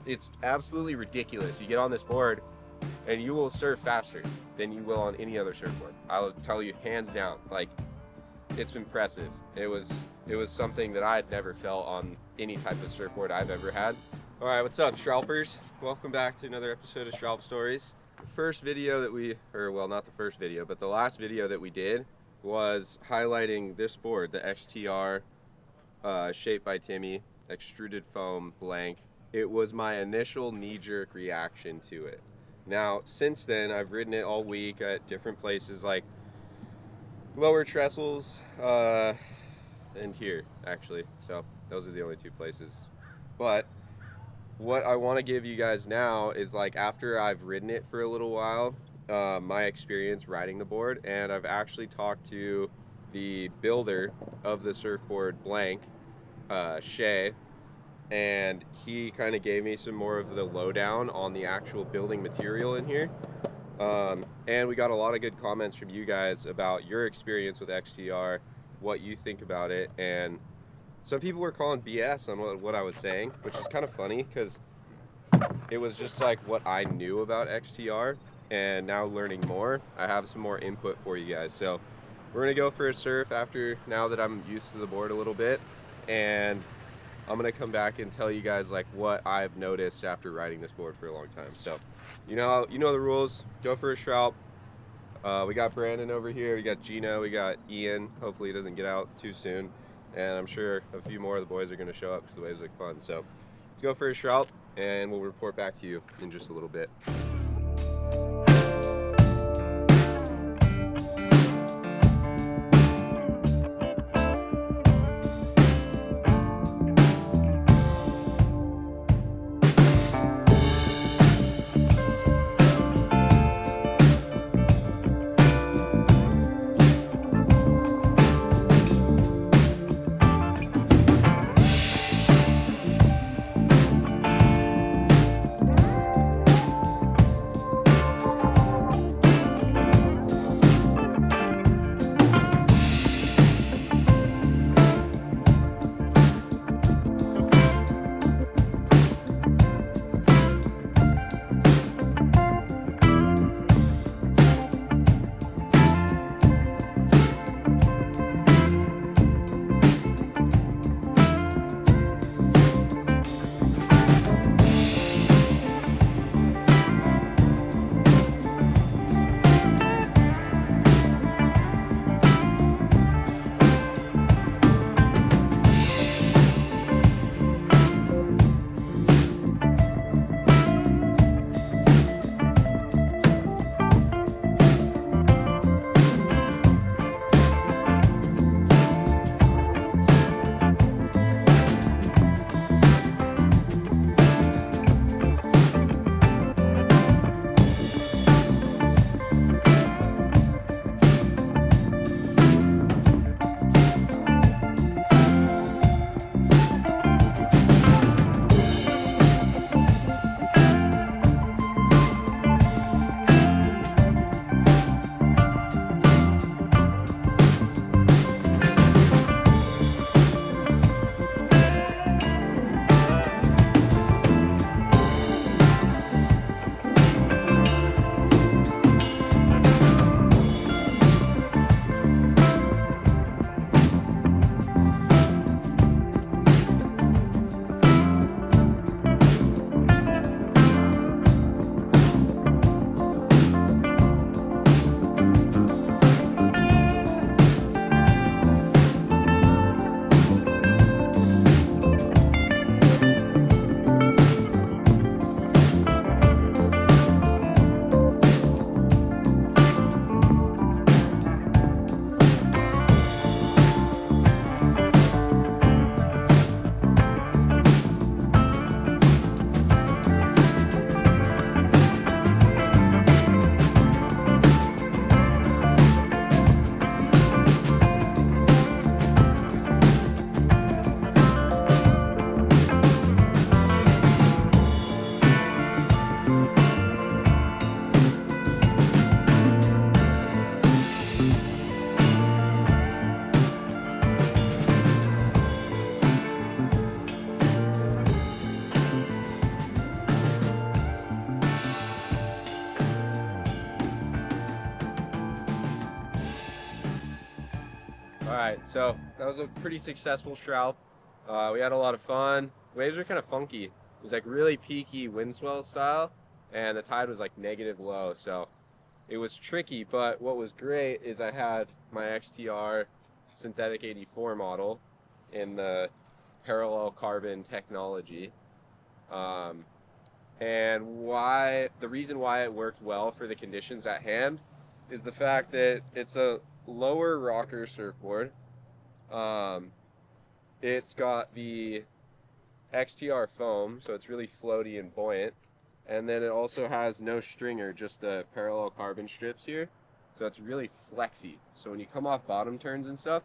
it's absolutely ridiculous. You get on this board and you will surf faster than you will on any other surfboard. I'll tell you hands down, like, it's impressive. It was something that I had never felt on any type of surfboard I've ever had. All right, what's up, Stralpers? Welcome back to another episode of Stralp Stories. The first video that not the first video, but the last video that we did was highlighting this board, the XTR Shaped by Timmy extruded foam blank. It was my initial knee-jerk reaction to it. Now, since then, I've ridden it all week at different places like Lower Trestles and here, actually. So those are the only two places. But what I want to give you guys now is, like, after I've ridden it for a little while, my experience riding the board, and I've actually talked to the builder of the surfboard blank, Shay, and he kind of gave me some more of the lowdown on the actual building material in here. And we got a lot of good comments from you guys about your experience with XTR, what you think about it, and some people were calling BS on what I was saying, which is kind of funny because it was just like what I knew about XTR, and now learning more, I have some more input for you guys. So we're gonna go for a surf now that I'm used to the board a little bit, and I'm gonna come back and tell you guys like what I've noticed after riding this board for a long time. So you know the rules. Go for a Stralp. We got Brandon over here, we got Gino, we got Ian. Hopefully he doesn't get out too soon, and I'm sure a few more of the boys are gonna show up because the waves look fun. So let's go for a Stralp, and we'll report back to you in just a little bit. Alright, so that was a pretty successful shroud. We had a lot of fun. Waves are kind of funky. It was like really peaky wind swell style, and the tide was like negative low, so it was tricky. But what was great is I had my XTR synthetic 84 model in the parallel carbon technology. And the reason why it worked well for the conditions at hand is the fact that it's a lower rocker surfboard. It's got the XTR foam, so it's really floaty and buoyant. And then it also has no stringer, just the parallel carbon strips here. So it's really flexy. So when you come off bottom turns and stuff,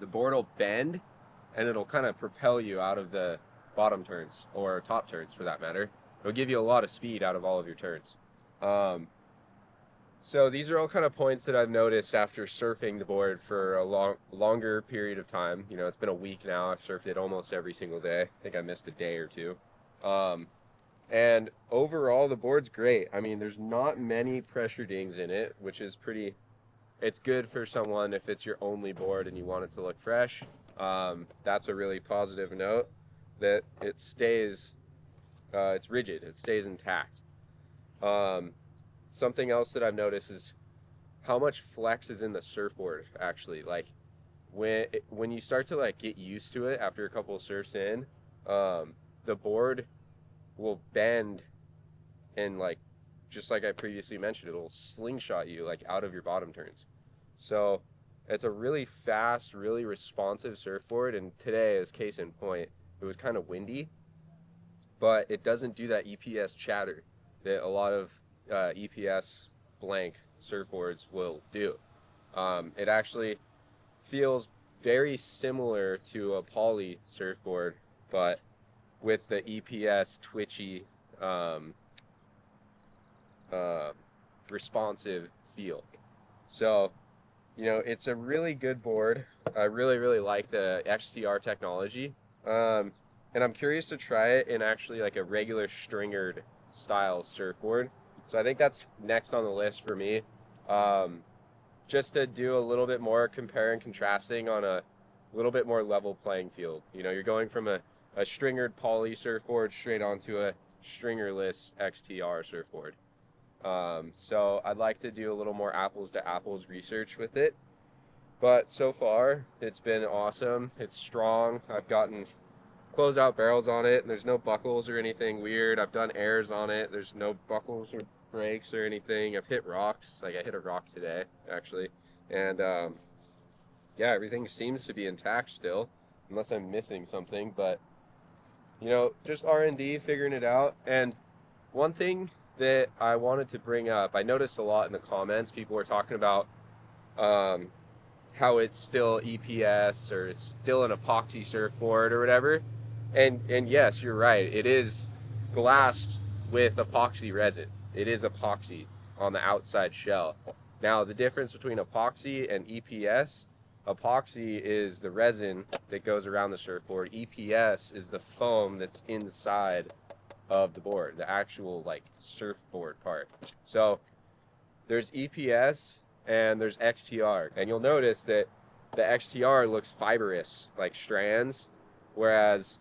the board will bend and it'll kind of propel you out of the bottom turns, or top turns for that matter. It'll give you a lot of speed out of all of your turns. So these are all kind of points that I've noticed after surfing the board for a longer period of time. You know, it's been a week now. I've surfed it almost every single day. I think I missed a day or two. And overall, the board's great. I mean, there's not many pressure dings in it, which is it's good for someone if it's your only board and you want it to look fresh. That's a really positive note, that it stays, it's rigid, it stays intact. Something else that I've noticed is how much flex is in the surfboard, actually. Like, when you start to like get used to it after a couple of surfs in, the board will bend, and like, just like I previously mentioned, it'll slingshot you like out of your bottom turns. So it's a really fast, really responsive surfboard, and today, as case in point, it was kind of windy, but it doesn't do that EPS chatter that a lot of EPS blank surfboards will do. It actually feels very similar to a poly surfboard, but with the EPS twitchy, responsive feel. So, you know, it's a really good board. I really, really like the XTR technology. And I'm curious to try it in actually like a regular stringered style surfboard. So I think that's next on the list for me. Just to do a little bit more compare and contrasting on a little bit more level playing field. You know, you're going from a stringered poly surfboard straight onto a stringerless XTR surfboard. So I'd like to do a little more apples to apples research with it. But so far, it's been awesome. It's strong. I've gotten closeout barrels on it, and there's no buckles or anything weird. I've done airs on it. There's no buckles or breaks or anything. I've hit rocks. Like, I hit a rock today, actually. And, yeah, everything seems to be intact still, unless I'm missing something. But, you know, just R&D, figuring it out. And one thing that I wanted to bring up, I noticed a lot in the comments, people were talking about how it's still EPS, or it's still an epoxy surfboard or whatever. And yes, you're right. It is glassed with epoxy resin. It is epoxy on the outside shell. Now, the difference between epoxy and EPS, epoxy is the resin that goes around the surfboard. EPS is the foam that's inside of the board, the actual like surfboard part. So there's EPS and there's XTR, and you'll notice that the XTR looks fibrous, like strands, whereas,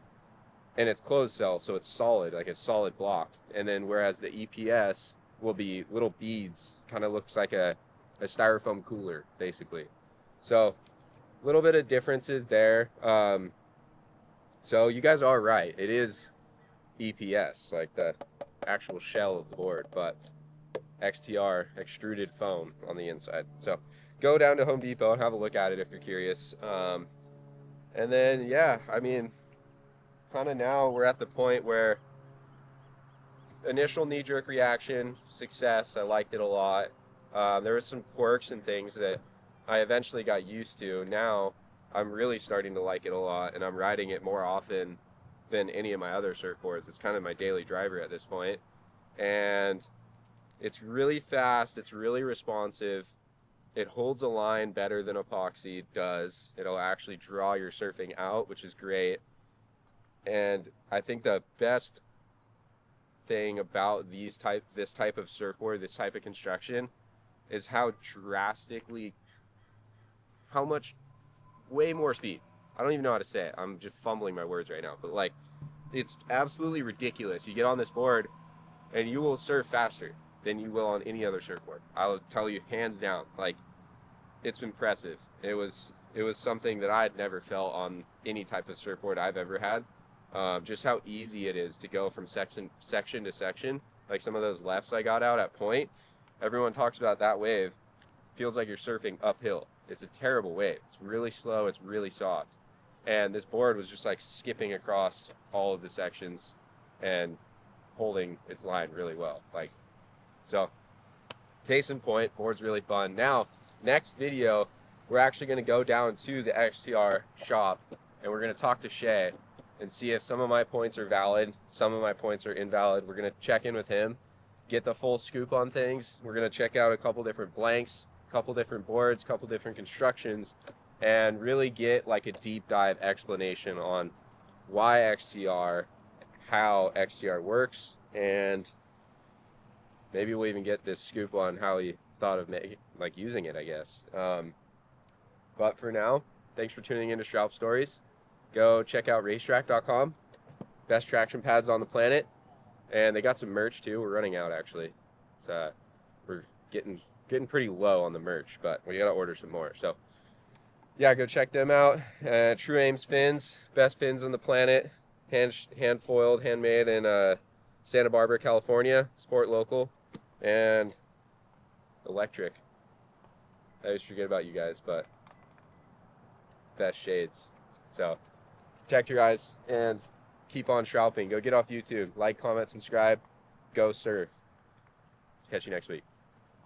and it's closed cell, so it's solid, like a solid block. And then whereas the EPS will be little beads, kind of looks like a styrofoam cooler, basically. So a little bit of differences there. So you guys are right. It is EPS, like the actual shell of the board, but XTR, extruded foam on the inside. So go down to Home Depot and have a look at it if you're curious. And then, yeah, I mean, kind of now we're at the point where initial knee-jerk reaction, success, I liked it a lot. There were some quirks and things that I eventually got used to. Now I'm really starting to like it a lot, and I'm riding it more often than any of my other surfboards. It's kind of my daily driver at this point. And it's really fast, it's really responsive. It holds a line better than epoxy does. It'll actually draw your surfing out, which is great. And I think the best thing about this type of surfboard, this type of construction, is how much way more speed. I don't even know how to say it. I'm just fumbling my words right now. But like, it's absolutely ridiculous. You get on this board and you will surf faster than you will on any other surfboard. I'll tell you hands down. Like, it's impressive. It was something that I had never felt on any type of surfboard I've ever had. Just how easy it is to go from section to section. Like some of those lefts I got out at point. Everyone talks about that wave. Feels like you're surfing uphill. It's a terrible wave. It's really slow. It's really soft. And this board was just like skipping across all of the sections and holding its line really well. Like, so case in point, board's really fun. Now, next video, we're actually going to go down to the XTR shop and we're going to talk to Shay and see if some of my points are valid, some of my points are invalid. We're going to check in with him, get the full scoop on things. We're going to check out a couple different blanks, a couple different boards, a couple different constructions, and really get like a deep dive explanation on why XTR, how XTR works, and maybe we'll even get this scoop on how he thought of using it, I guess. But for now, thanks for tuning into Shroud Stories. Go check out racetrack.com. Best traction pads on the planet. And they got some merch too. We're running out actually. It's we're getting pretty low on the merch, but we gotta order some more. So yeah, go check them out. True Aim's fins, best fins on the planet. Hand foiled, handmade in Santa Barbara, California. Sport local. And electric. I always forget about you guys, but best shades. So protect your eyes and keep on shrouding. Go get off YouTube. Like, comment, subscribe. Go surf. Catch you next week.